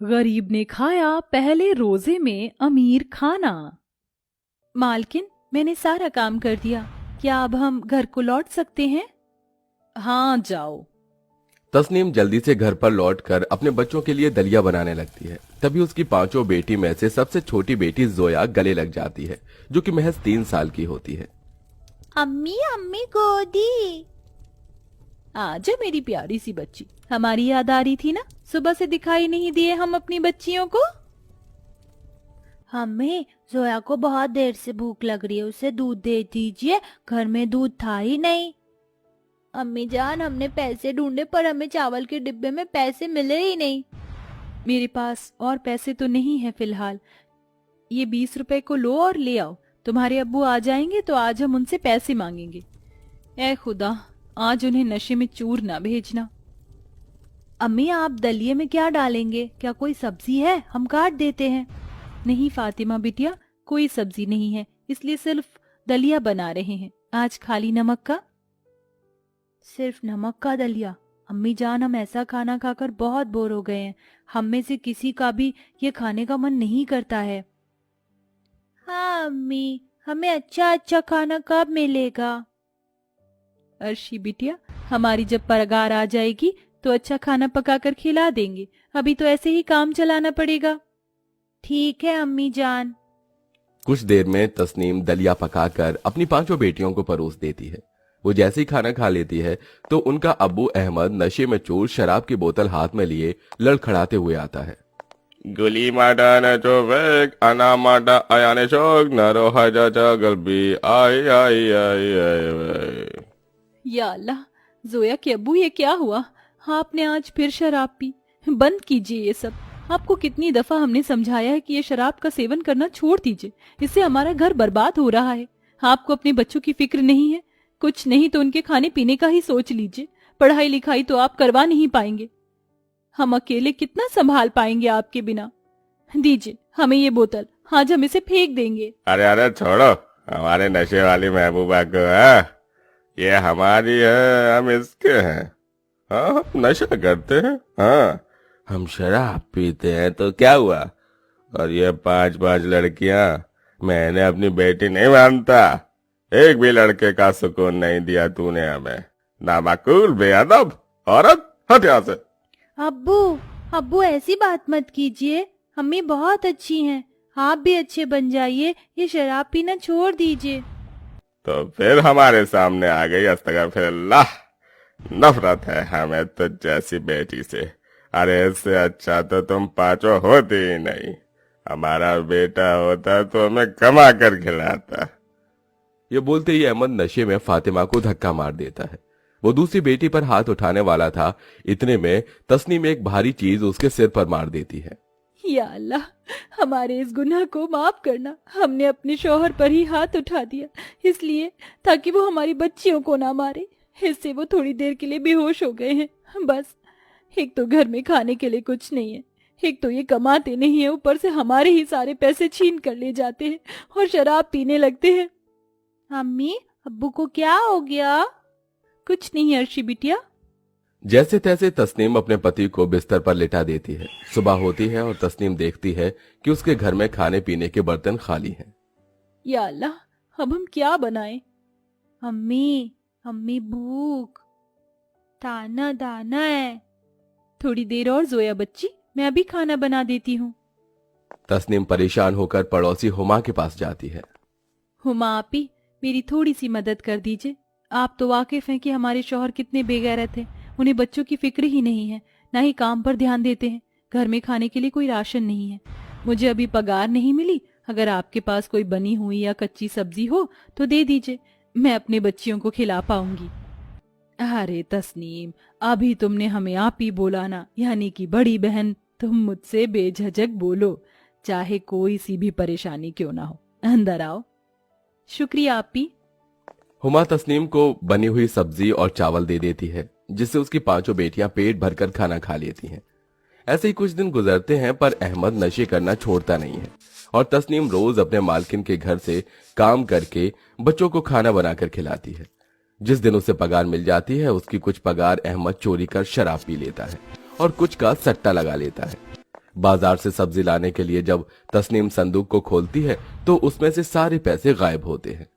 गरीब ने खाया पहले रोजे में अमीर खाना। मालकिन, मैंने सारा काम कर दिया, क्या अब हम घर को लौट सकते हैं? हाँ, जाओ। तस्नीम जल्दी से घर पर लौटकर अपने बच्चों के लिए दलिया बनाने लगती है। तभी उसकी पांचों बेटी में से सबसे छोटी बेटी जोया गले लग जाती है, जो कि महज 3 साल की होती है। अम्मी अम्मी गोदी। आजा मेरी प्यारी सी बच्ची, हमारी याद आ रही थी ना, सुबह से दिखाई नहीं दिए हम अपनी बच्चियों को। हमें जोया को बहुत देर से भूख लग रही है, उसे दूध दे दीजिए, घर में दूध था ही नहीं। अम्मी जान, हमने पैसे ढूंढे पर हमें चावल के डिब्बे में पैसे मिले ही नहीं। मेरे पास और पैसे तो नहीं है फिलहाल, ये 20 रुपए को लो और ले आओ। तुम्हारे अब्बू आ जाएंगे तो आज हम उनसे पैसे मांगेंगे। ऐ खुदा, आज उन्हें नशे में चूर ना भेजना। अम्मी, आप दलिये में क्या डालेंगे? क्या कोई सब्जी है? हम काट देते हैं। नहीं फातिमा बिटिया, कोई सब्जी नहीं है, इसलिए सिर्फ दलिया बना रहे हैं। आज खाली नमक का। सिर्फ नमक का दलिया? अम्मी जान, हम ऐसा खाना खाकर बहुत बोर हो गए हैं, हम में से किसी का भी ये खाने का मन नहीं करता है। हाँ अम्मी, हमें अच्छा अच्छा खाना कब मिलेगा? अर्शी बिटिया, हमारी जब पगार आ जाएगी तो अच्छा खाना पकाकर खिला देंगे, अभी तो ऐसे ही काम चलाना पड़ेगा। ठीक है अम्मी जान। कुछ देर में तस्नीम दलिया पकाकर अपनी पांचों बेटियों को परोस देती है। वो जैसे ही खाना खा लेती है तो उनका अब्बू अहमद नशे में चूर शराब की बोतल हाथ में लिए लड़खड़ाते हुए आता है। गुली माडा न चोवेक अना माडा आयाने चोक नरो हजा गलबी आई आई आई आई। या अल्लाह, जोया के अब्बू, ये क्या हुआ? आपने आज फिर शराब पी? बंद कीजिए ये सब। आपको कितनी दफा हमने समझाया है कि ये शराब का सेवन करना छोड़ दीजिए, इससे हमारा घर बर्बाद हो रहा है। आपको अपने बच्चों की फिक्र नहीं है? कुछ नहीं तो उनके खाने पीने का ही सोच लीजिए। पढ़ाई लिखाई तो आप करवा नहीं पाएंगे, हम अकेले कितना संभाल पाएंगे आपके बिना? दीजिए हमें ये बोतल, आज हम इसे फेंक देंगे। अरे अरे छोड़ो, हमारे नशे वाली महबूबा को है, ये हमारी है, हम इसके हैं। हाँ, हम नशा करते हैं, हाँ, हम शराब पीते हैं तो क्या हुआ? और ये 5 लड़कियां, मैंने अपनी बेटी नहीं मानता। एक भी लड़के का सुकून नहीं दिया तूने हमें। नामाकूल, बेअदब औरत, हट यहाँ से। अब्बू, अब्बू ऐसी बात मत कीजिए, अम्मी बहुत अच्छी हैं, आप भी अच्छे बन जाइए, ये शराब पीना छोड़ दीजिए। तो फिर हमारे सामने आ गई, अस्तगफिरुल्लाह। नफरत है हमें तो जैसी बेटी से। अरे इससे अच्छा तो तुम पांचों होती ही नहीं। हमारा बेटा होता तो हमें कमा कर खिलाता। ये बोलते ही अहमद नशे में फातिमा को धक्का मार देता है। वो दूसरी बेटी पर हाथ उठाने वाला था, इतने में तस्नीम एक भारी चीज उसके सिर पर मार देती है। या अल्लाह, हमारे इस गुनाह को माफ करना, हमने अपने शौहर पर ही हाथ उठा दिया, इसलिए ताकि वो हमारी बच्चियों को ना मारे। इससे वो थोड़ी देर के लिए बेहोश हो गए हैं। बस, एक तो घर में खाने के लिए कुछ नहीं है, एक तो ये कमाते नहीं है, ऊपर से हमारे ही सारे पैसे छीन कर ले जाते हैं और शराब पीने लगते हैं। अम्मी, अब्बू को क्या हो गया? कुछ नहीं अर्शी बिटिया। जैसे तैसे तस्नीम अपने पति को बिस्तर पर लिटा देती है। सुबह होती है और तस्नीम देखती है कि उसके घर में खाने पीने के बर्तन खाली हैं। या अल्लाह, अब हम क्या बनाएं? अम्मी, अम्मी भूख, दाना दाना है। थोड़ी देर और जोया बच्ची, मैं अभी खाना बना देती हूँ। तस्नीम परेशान होकर पड़ोसी हुमा के पास जाती है। हुमा आपी, मेरी थोड़ी सी मदद कर दीजिए। आप तो वाकिफ हैं कि हमारे शौहर कितने बेगैरत हैं, उन्हें बच्चों की फिक्र ही नहीं है, ना ही काम पर ध्यान देते हैं। घर में खाने के लिए कोई राशन नहीं है, मुझे अभी पगार नहीं मिली, अगर आपके पास कोई बनी हुई या कच्ची सब्जी हो तो दे दीजिए, मैं अपने बच्चियों को खिला पाऊंगी। अरे तस्नीम, अभी तुमने हमें आप ही बोला ना, यानी कि बड़ी बहन, तुम मुझसे बेझिझक बोलो, चाहे कोई सी भी परेशानी क्यों ना हो। अंदर आओ। शुक्रिया आपी। हुमा तस्नीम को बनी हुई सब्जी और चावल दे देती है, जिससे उसकी पांचों बेटियां पेट भरकर खाना खा लेती हैं। ऐसे ही कुछ दिन गुजरते हैं, पर अहमद नशे करना छोड़ता नहीं है और तस्नीम रोज अपने मालकिन के घर से काम करके बच्चों को खाना बनाकर खिलाती है। जिस दिन उसे पगार मिल जाती है, उसकी कुछ पगार अहमद चोरी कर शराब पी लेता है और कुछ का सट्टा लगा लेता है। बाजार से सब्जी लाने के लिए जब तस्नीम संदूक को खोलती है तो उसमें से सारे पैसे गायब होते हैं।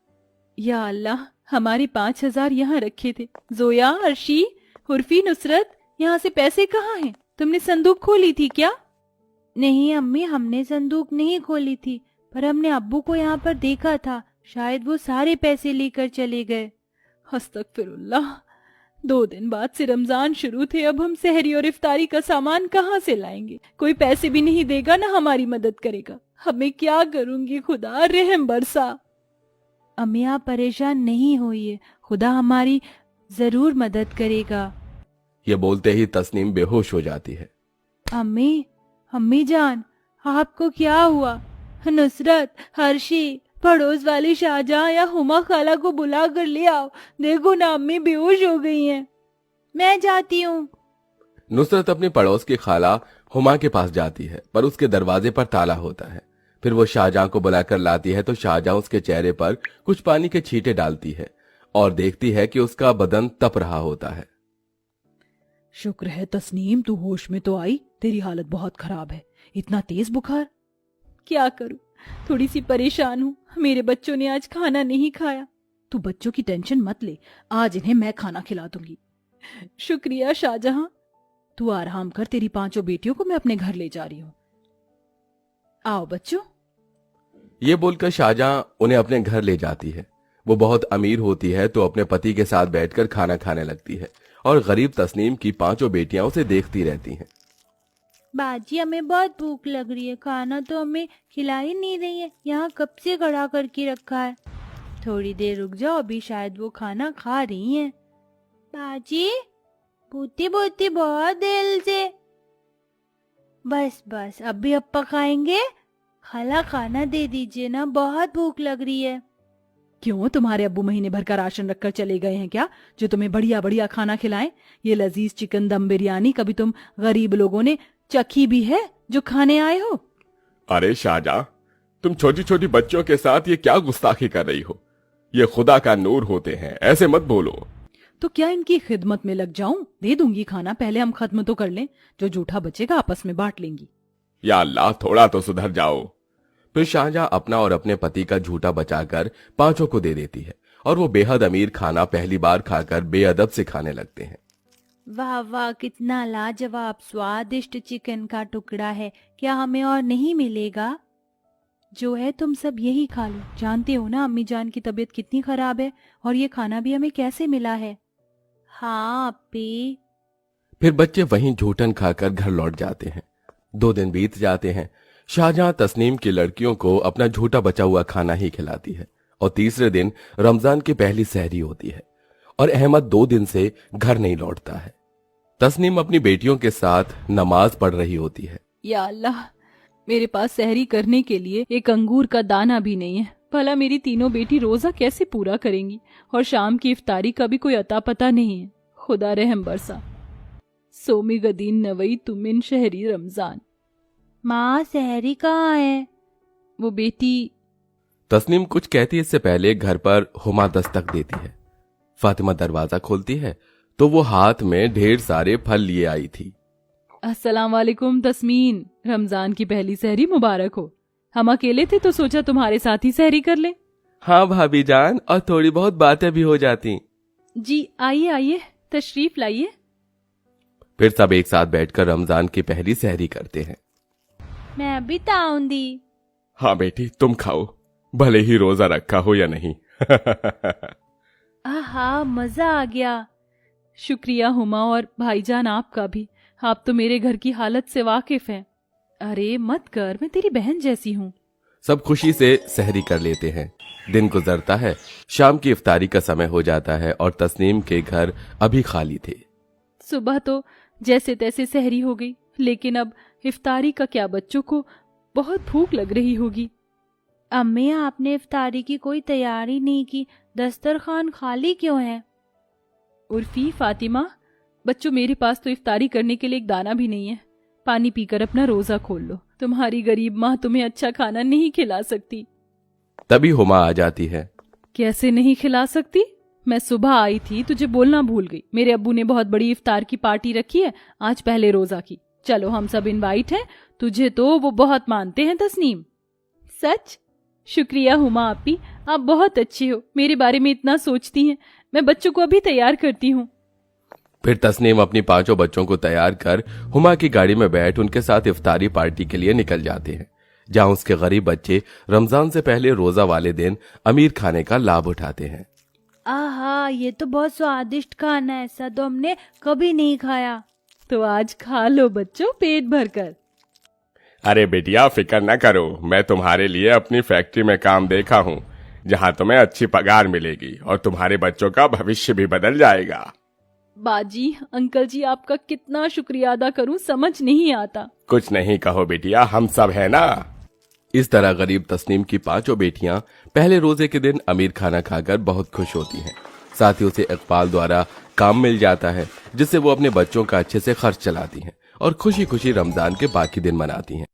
या अल्लाह, हमारे 5,000 यहाँ रखे थे। जोया, अर्शी, उर्फी, नुसरत, यहाँ से पैसे कहाँ हैं? तुमने संदूक खोली थी क्या? नहीं अम्मी, हमने संदूक नहीं खोली थी, पर हमने अब्बू को यहाँ पर देखा था, शायद वो सारे पैसे लेकर चले गए। अस्तगफिरुल्लाह, 2 दिन बाद से रमजान शुरू थे, अब हम सहरी और इफ्तारी का सामान कहाँ से लाएंगे? कोई पैसे भी नहीं देगा, ना हमारी मदद करेगा। हमें क्या करूंगी? खुदा रहम बरसा। अम्मी आप परेशान नहीं होइए, खुदा हमारी जरूर मदद करेगा। ये बोलते ही तस्नीम बेहोश हो जाती है। अम्मी, अम्मी जान, आपको क्या हुआ? नुसरत, हर्षी, पड़ोस वाली शाहजहां या हुमा खाला को बुला कर ले आओ। देखो ना, अम्मी बेहोश हो गई हैं। मैं जाती हूँ। नुसरत अपनी पड़ोस की खाला हुमा के पास जाती है, पर उसके दरवाजे पर ताला होता है। फिर वो शाहजहां को बुलाकर लाती है तो शाहजहां उसके चेहरे पर कुछ पानी के छींटे डालती है और देखती है कि उसका बदन तप रहा होता है। शुक्र है तस्नीम, तू होश में तो आई। तेरी हालत बहुत खराब है। इतना तेज बुखार? क्या करूं, थोड़ी सी परेशान हूँ। मेरे बच्चों ने आज खाना नहीं खाया। तू बच्चों की टेंशन मत ले, आज इन्हें मैं खाना खिला दूंगी। शुक्रिया शाहजहां। तू आराम कर, तेरी 5 बेटियों को मैं अपने घर ले जा रही हूँ। आओ बच्चों। ये बोलकर शाहजहां उन्हें अपने घर ले जाती है। वो बहुत अमीर होती है तो अपने पति के साथ बैठकर खाना खाने लगती है और गरीब तस्नीम की 5 बेटियां उसे देखती रहती हैं। बाजी, हमें बहुत भूख लग रही है, खाना तो हमें खिला ही नहीं रही है, यहाँ कब से खड़ा करके रखा है। थोड़ी देर रुक जाओ, अभी शायद वो खाना खा रही हैं। बाजी, पूती पूती बहुत देर से। बस बस, अभी अप्पा खाएंगे। खाला खाना दे दीजिए ना, बहुत भूख लग रही है। क्यों, तुम्हारे अब्बू महीने भर का राशन रखकर चले गए हैं क्या, जो तुम्हें बढ़िया बढ़िया खाना खिलाएं? ये लजीज चिकन दम बिरयानी कभी तुम गरीब लोगों ने चखी भी है जो खाने आए हो? अरे शाहजहां, तुम छोटी छोटी बच्चों के साथ ये क्या गुस्ताखी कर रही हो? ये खुदा का नूर होते हैं, ऐसे मत बोलो। तो क्या इनकी खिदमत में लग जाऊं? दे दूंगी खाना, पहले हम खत्म तो कर लें, जो जूठा बचेगा आपस में बांट लेंगी। या अल्लाह, थोड़ा तो सुधर जाओ। फिर शाहजहां अपना और अपने पति का झूठा बचाकर 5 को दे देती है और वो बेहद अमीर खाना पहली बार खाकर बेअदब से खाने लगते हैं। वाह वाह, कितना लाजवाब स्वादिष्ट चिकन का टुकड़ा है। क्या हमें और नहीं मिलेगा? जो है तुम सब यही खा लो। जानते हो ना अम्मी जान की तबीयत कितनी खराब है, और ये खाना भी हमें कैसे मिला है। हाँ अपी। फिर बच्चे वहीं झूठन खाकर घर लौट जाते हैं। 2 दिन बीत जाते हैं। शाहजहां तस्नीम की लड़कियों को अपना झूठा बचा हुआ खाना ही खिलाती है और तीसरे दिन रमजान की पहली सहरी होती है और अहमद 2 दिन से घर नहीं लौटता है। तस्नीम अपनी बेटियों के साथ नमाज पढ़ रही होती है। या अल्लाह, मेरे पास सहरी करने के लिए एक अंगूर का दाना भी नहीं है। भला मेरी तीनों बेटी रोजा कैसे पूरा करेंगी, और शाम की इफ्तारी का भी कोई अता पता नहीं है। खुदा रहम बरसा। सोमी गदीन नवई तुमिन शहरी रमजान। माँ, सहरी कहाँ है? वो बेटी। तस्नीम कुछ कहती इससे पहले घर पर हुमा दस्तक देती है। फातिमा दरवाजा खोलती है तो वो हाथ में ढेर सारे फल लिए आई थी। अस्सलाम वालेकुम तस्मीन, रमजान की पहली सहरी मुबारक हो। हम अकेले थे तो सोचा तुम्हारे साथ ही सहरी कर ले। हाँ भाभी जान, और थोड़ी बहुत बातें भी हो जाती। जी आइए आइए, तशरीफ लाइए। फिर सब एक साथ बैठकर रमजान की पहली सहरी करते हैं। मैं अभी ताऊंदी। हाँ बेटी, तुम खाओ, भले ही रोजा रखा हो या नहीं। आहा, मजा आ गया। शुक्रिया हुमा, और भाईजान आपका भी। आप तो मेरे घर की हालत से वाकिफ हैं। अरे मत कर, मैं तेरी बहन जैसी हूँ। सब खुशी से सहरी कर लेते हैं। दिन गुजरता है, शाम की इफ्तारी का समय हो जाता है और तस्नीम के घर अभी खाली थे। सुबह तो जैसे तैसे सहरी हो गई, लेकिन अब इफ्तारी का क्या? बच्चों को बहुत भूख लग रही होगी। अम्मी, आपने इफ्तारी की कोई तैयारी नहीं की, दस्तरखान खाली क्यों है? उर्फी, फातिमा, बच्चों मेरे पास तो इफ्तारी करने के लिए एक दाना भी नहीं है। पानी पीकर अपना रोजा खोल लो। तुम्हारी गरीब माँ तुम्हें अच्छा खाना नहीं खिला सकती। तभी हुमा आ जाती है। कैसे नहीं खिला सकती? मैं सुबह आई थी, तुझे बोलना भूल गई। मेरे अब्बू ने बहुत बड़ी इफ्तार की पार्टी रखी है आज पहले रोजा की। चलो हम सब इनवाइट हैं। तुझे तो वो बहुत मानते हैं तस्नीम। सच? शुक्रिया हुमा आपी, आप बहुत अच्छी हो, मेरे बारे में इतना सोचती हैं। मैं बच्चों को अभी तैयार करती हूँ। फिर तस्नीम अपनी 5 बच्चों को तैयार कर हुमा की गाड़ी में बैठ उनके साथ इफ्तारी पार्टी के लिए निकल जाते हैं, जहां उसके गरीब बच्चे रमजान से पहले रोजा वाले दिन अमीर खाने का लाभ उठाते हैं। आहा, ये तो बहुत स्वादिष्ट खाना है, ऐसा तो हमने कभी नहीं खाया। तो आज खा लो बच्चों, पेट भर कर। अरे बेटिया, फिक्र न करो, मैं तुम्हारे लिए अपनी फैक्ट्री में काम देखा हूँ, जहाँ तुम्हें अच्छी पगार मिलेगी और तुम्हारे बच्चों का भविष्य भी बदल जाएगा। बाजी, अंकल जी, आपका कितना शुक्रिया अदा करूं समझ नहीं आता। कुछ नहीं कहो बेटिया, हम सब है ना। इस तरह गरीब तस्नीम की 5 बेटियां पहले रोजे के दिन अमीर खाना खाकर बहुत खुश होती हैं। साथ ही उसे इकबाल द्वारा काम मिल जाता है, जिससे वो अपने बच्चों का अच्छे से खर्च चलाती हैं और खुशी खुशी रमजान के बाकी दिन मनाती हैं।